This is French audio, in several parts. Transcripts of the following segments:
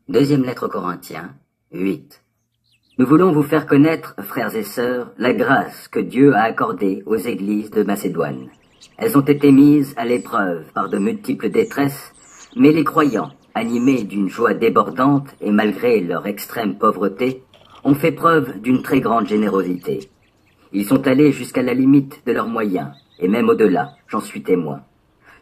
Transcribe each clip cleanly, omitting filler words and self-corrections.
Deuxième lettre aux Corinthiens, 8. Nous voulons vous faire connaître, frères et sœurs, la grâce que Dieu a accordée aux églises de Macédoine. Elles ont été mises à l'épreuve par de multiples détresses, mais les croyants, animés d'une joie débordante et malgré leur extrême pauvreté, ont fait preuve d'une très grande générosité. Ils sont allés jusqu'à la limite de leurs moyens, et même au-delà, j'en suis témoin.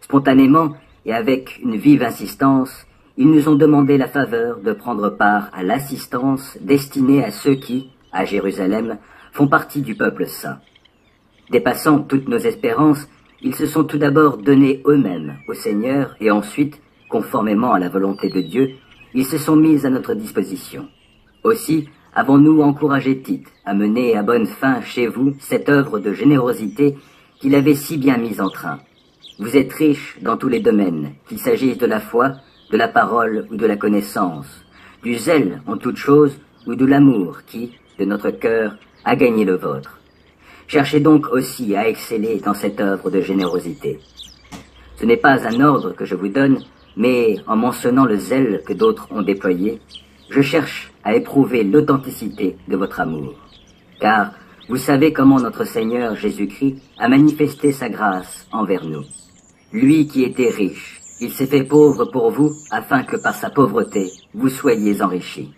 Spontanément et avec une vive insistance, ils nous ont demandé la faveur de prendre part à l'assistance destinée à ceux qui, à Jérusalem, font partie du peuple saint. Dépassant toutes nos espérances, ils se sont tout d'abord donnés eux-mêmes au Seigneur et ensuite, conformément à la volonté de Dieu, ils se sont mis à notre disposition. Aussi, avons-nous encouragé Tite à mener à bonne fin chez vous cette œuvre de générosité qu'il avait si bien mise en train. Vous êtes riches dans tous les domaines, qu'il s'agisse de la foi, de la parole ou de la connaissance, du zèle en toute chose ou de l'amour qui, de notre cœur, a gagné le vôtre. Cherchez donc aussi à exceller dans cette œuvre de générosité. Ce n'est pas un ordre que je vous donne, mais en mentionnant le zèle que d'autres ont déployé, je cherche à éprouver l'authenticité de votre amour. Car vous savez comment notre Seigneur Jésus-Christ a manifesté sa grâce envers nous. Lui qui était riche, il s'est fait pauvre pour vous, afin que par sa pauvreté, vous soyez enrichis.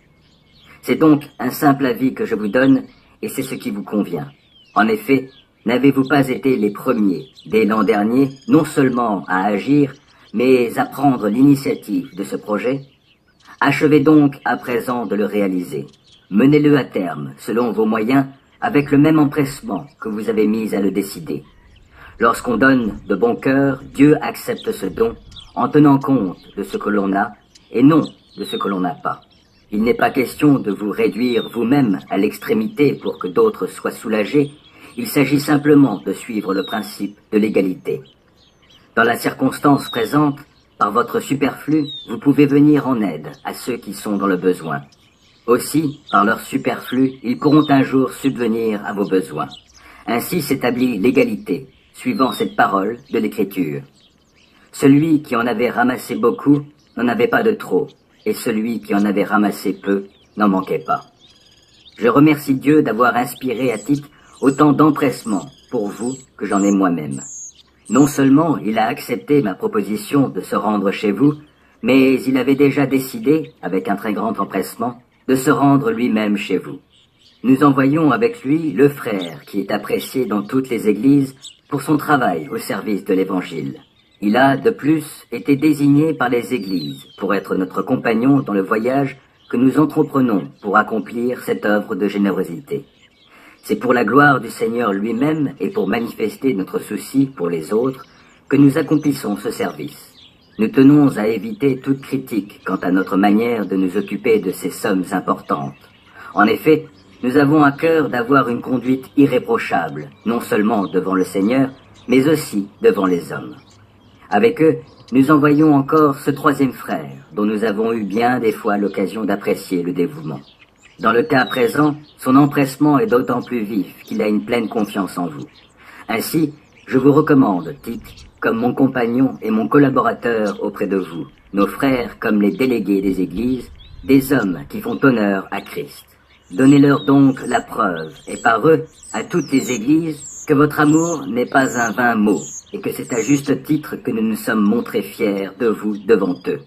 C'est donc un simple avis que je vous donne, et c'est ce qui vous convient. En effet, n'avez-vous pas été les premiers, dès l'an dernier, non seulement à agir, mais à prendre l'initiative de ce projet? Achevez donc à présent de le réaliser. Menez-le à terme, selon vos moyens, avec le même empressement que vous avez mis à le décider. Lorsqu'on donne de bon cœur, Dieu accepte ce don, en tenant compte de ce que l'on a, et non de ce que l'on n'a pas. Il n'est pas question de vous réduire vous-même à l'extrémité pour que d'autres soient soulagés, il s'agit simplement de suivre le principe de l'égalité. Dans la circonstance présente, par votre superflu, vous pouvez venir en aide à ceux qui sont dans le besoin. Aussi, par leur superflu, ils pourront un jour subvenir à vos besoins. Ainsi s'établit l'égalité, suivant cette parole de l'Écriture. Celui qui en avait ramassé beaucoup n'en avait pas de trop, et celui qui en avait ramassé peu n'en manquait pas. Je remercie Dieu d'avoir inspiré à Tite autant d'empressement pour vous que j'en ai moi-même. Non seulement il a accepté ma proposition de se rendre chez vous, mais il avait déjà décidé, avec un très grand empressement, de se rendre lui-même chez vous. Nous envoyons avec lui le frère qui est apprécié dans toutes les églises pour son travail au service de l'Évangile. Il a, de plus, été désigné par les églises pour être notre compagnon dans le voyage que nous entreprenons pour accomplir cette œuvre de générosité. C'est pour la gloire du Seigneur lui-même et pour manifester notre souci pour les autres que nous accomplissons ce service. Nous tenons à éviter toute critique quant à notre manière de nous occuper de ces sommes importantes. En effet, nous avons à cœur d'avoir une conduite irréprochable, non seulement devant le Seigneur, mais aussi devant les hommes. Avec eux, nous envoyons encore ce troisième frère, dont nous avons eu bien des fois l'occasion d'apprécier le dévouement. Dans le cas présent, son empressement est d'autant plus vif qu'il a une pleine confiance en vous. Ainsi, je vous recommande, Tite, comme mon compagnon et mon collaborateur auprès de vous, nos frères comme les délégués des églises, des hommes qui font honneur à Christ. Donnez-leur donc la preuve, et par eux, à toutes les églises, que votre amour n'est pas un vain mot, et que c'est à juste titre que nous nous sommes montrés fiers de vous devant eux.